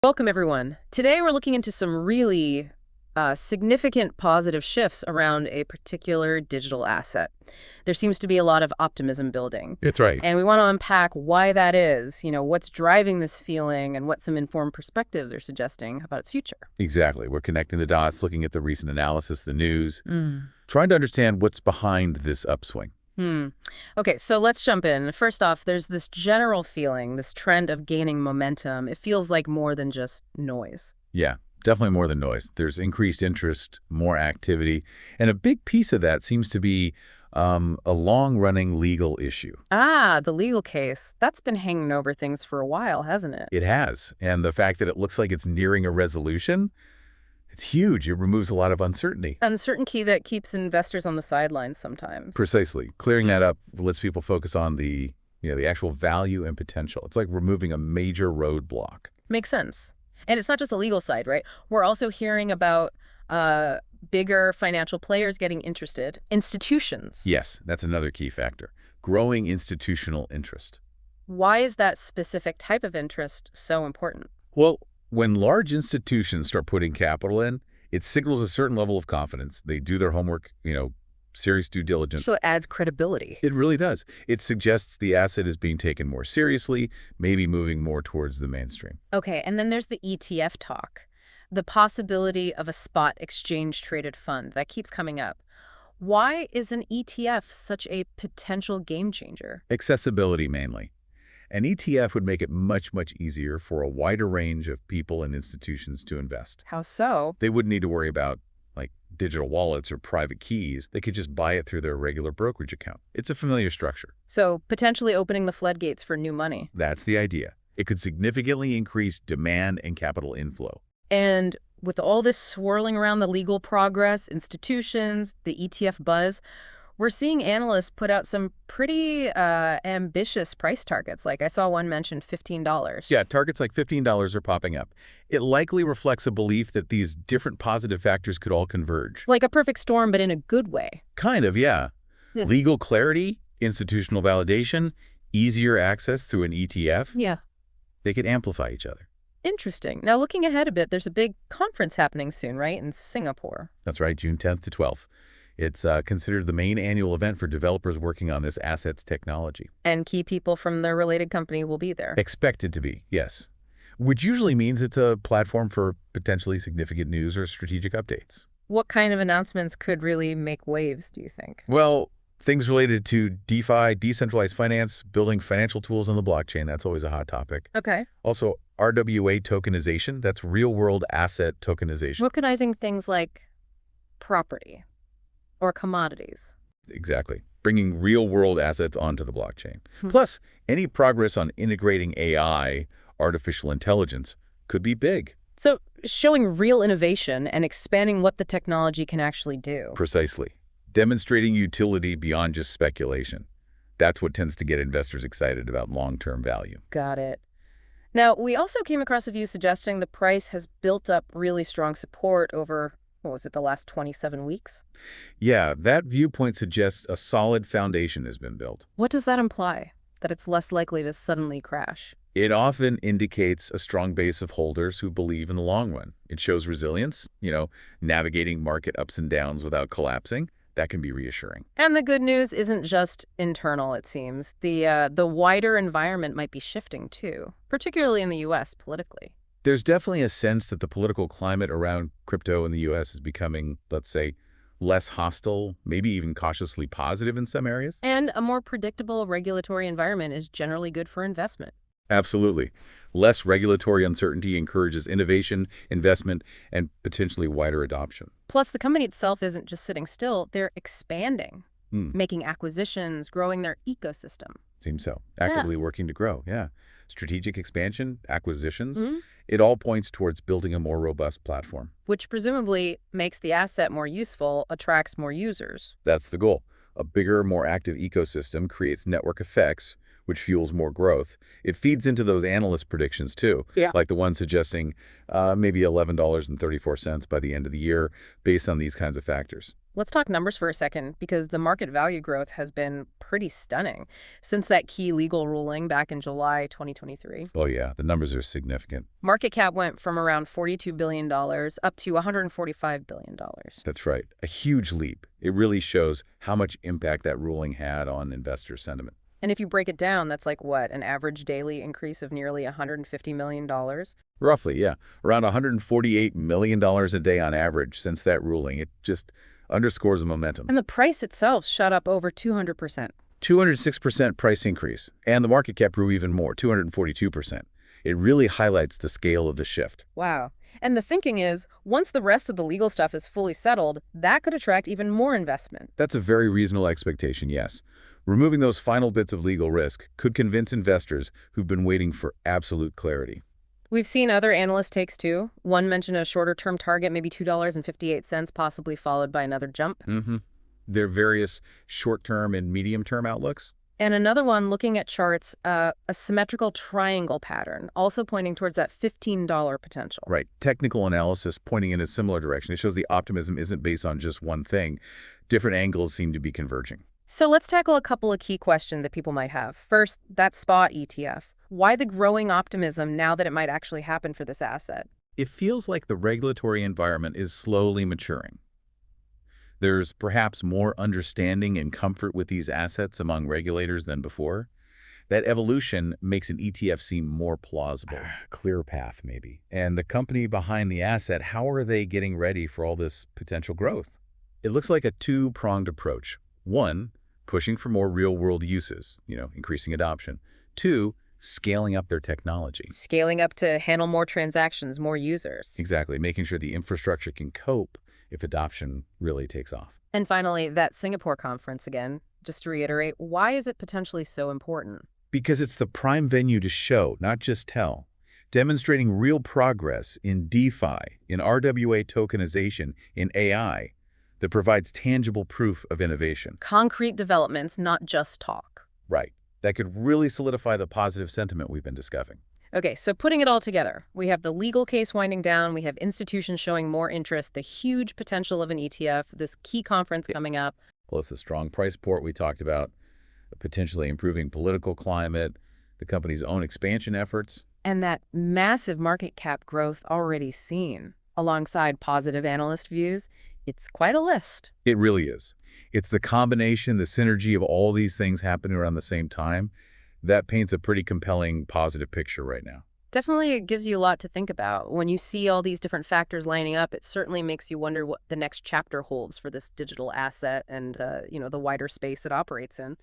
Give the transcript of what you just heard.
Welcome, everyone. Today, we're looking into some really significant positive shifts around a particular digital asset. There seems to be a lot of optimism building. It's right. And we want to unpack why that is, what's driving this feeling and what some informed perspectives are suggesting about its future. Exactly. We're connecting the dots, looking at the recent analysis, the news, Mm. trying to understand what's behind this upswing. Okay, so let's jump in. First off, there's this general feeling, this trend of gaining momentum. It feels like more than just noise. Yeah, definitely more than noise. There's increased interest, more activity, and a big piece of that seems to be a long-running legal issue. Ah, the legal case. That's been hanging over things for a while, hasn't it? It has, and the fact that it looks like it's nearing a resolution, it's huge. It removes a lot of uncertainty. Uncertainty that keeps investors on the sidelines sometimes. Precisely. Clearing that up lets people focus on the actual value and potential. It's like removing a major roadblock. Makes sense. And it's not just the legal side, right? We're also hearing about bigger financial players getting interested, institutions. Yes, that's another key factor. Growing institutional interest. Why is that specific type of interest so important? Well, when large institutions start putting capital in, it signals a certain level of confidence. They do their homework, serious due diligence. So it adds credibility. It really does. It suggests the asset is being taken more seriously, maybe moving more towards the mainstream. Okay, and then there's the ETF talk, the possibility of a spot exchange-traded fund that keeps coming up. Why is an ETF such a potential game changer? Accessibility mainly. An ETF would make it much, much easier for a wider range of people and institutions to invest. How so? They wouldn't need to worry about digital wallets or private keys. They could just buy it through their regular brokerage account. It's a familiar structure. So potentially opening the floodgates for new money. That's the idea. It could significantly increase demand and capital inflow. And with all this swirling around the legal progress, institutions, the ETF buzz, we're seeing analysts put out some pretty ambitious price targets. Like I saw one mention $15. Yeah, targets like $15 are popping up. It likely reflects a belief that these different positive factors could all converge. Like a perfect storm, but in a good way. Kind of, yeah. Legal clarity, institutional validation, easier access through an ETF. Yeah. They could amplify each other. Interesting. Now, looking ahead a bit, there's a big conference happening soon, right, in Singapore? That's right, June 10th to 12th. It's considered the main annual event for developers working on this asset's technology. And key people from the related company will be there. Expected to be, yes. Which usually means it's a platform for potentially significant news or strategic updates. What kind of announcements could really make waves, do you think? Well, things related to DeFi, decentralized finance, building financial tools on the blockchain, that's always a hot topic. Okay. Also, RWA tokenization, that's real-world asset tokenization. Tokenizing things like property or commodities. Exactly. Bringing real-world assets onto the blockchain. Plus, any progress on integrating AI, artificial intelligence, could be big. So showing real innovation and expanding what the technology can actually do. Precisely. Demonstrating utility beyond just speculation. That's what tends to get investors excited about long-term value. Got it. Now, we also came across a view suggesting the price has built up really strong support over, the last 27 weeks? Yeah, that viewpoint suggests a solid foundation has been built. What does that imply? That it's less likely to suddenly crash? It often indicates a strong base of holders who believe in the long run. It shows resilience, navigating market ups and downs without collapsing. That can be reassuring. And the good news isn't just internal, it seems. The wider environment might be shifting, too, particularly in the U.S. politically. There's definitely a sense that the political climate around crypto in the U.S. is becoming, let's say, less hostile, maybe even cautiously positive in some areas. And a more predictable regulatory environment is generally good for investment. Absolutely. Less regulatory uncertainty encourages innovation, investment, and potentially wider adoption. Plus, the company itself isn't just sitting still. They're expanding, making acquisitions, growing their ecosystem. Seems so. Actively working to grow, yeah. Strategic expansion, acquisitions, it all points towards building a more robust platform. Which presumably makes the asset more useful, attracts more users. That's the goal. A bigger, more active ecosystem creates network effects, which fuels more growth. It feeds into those analyst predictions too, Yeah. like the one suggesting maybe $11.34 by the end of the year based on these kinds of factors. Let's talk numbers for a second, because the market value growth has been pretty stunning since that key legal ruling back in July 2023. Oh yeah, the numbers are significant. Market cap went from around $42 billion up to $145 billion. That's right. A huge leap. It really shows how much impact that ruling had on investor sentiment. And if you break it down, that's like what, an average daily increase of nearly $150 million? Roughly, yeah. Around $148 million a day on average since that ruling. It just underscores the momentum. And the price itself shot up over 200%. 206% price increase. And the market cap grew even more, 242%. It really highlights the scale of the shift. Wow. And the thinking is, once the rest of the legal stuff is fully settled, that could attract even more investment. That's a very reasonable expectation, yes. Removing those final bits of legal risk could convince investors who've been waiting for absolute clarity. We've seen other analyst takes too. One mentioned a shorter-term target, maybe $2.58, possibly followed by another jump. There are various short-term and medium-term outlooks. And another one looking at charts, a symmetrical triangle pattern, also pointing towards that $15 potential. Right. Technical analysis pointing in a similar direction. It shows the optimism isn't based on just one thing. Different angles seem to be converging. So let's tackle a couple of key questions that people might have. First, that spot ETF. Why the growing optimism now that it might actually happen for this asset? It feels like the regulatory environment is slowly maturing. There's perhaps more understanding and comfort with these assets among regulators than before. That evolution makes an ETF seem more plausible. Clear path, maybe. And the company behind the asset, how are they getting ready for all this potential growth? It looks like a two-pronged approach. One, pushing for more real-world uses, increasing adoption. Two, scaling up their technology. Scaling up to handle more transactions, more users. Exactly, making sure the infrastructure can cope if adoption really takes off. And finally, that Singapore conference again, just to reiterate, why is it potentially so important? Because it's the prime venue to show, not just tell, demonstrating real progress in DeFi, in RWA tokenization, in AI, that provides tangible proof of innovation. Concrete developments, not just talk. Right. That could really solidify the positive sentiment we've been discussing. Okay, so putting it all together, we have the legal case winding down, we have institutions showing more interest, the huge potential of an ETF, this key conference coming up. Plus the strong price support we talked about, potentially improving political climate, the company's own expansion efforts. And that massive market cap growth already seen, alongside positive analyst views. It's quite a list. It really is. It's the combination, the synergy of all these things happening around the same time that paints a pretty compelling, positive ppicture right now. Definitely it gives you a lot to think about. When you see all these different factors lining up, it certainly makes you wonder what the next chapter holds for this digital asset and, the wider space it operates in.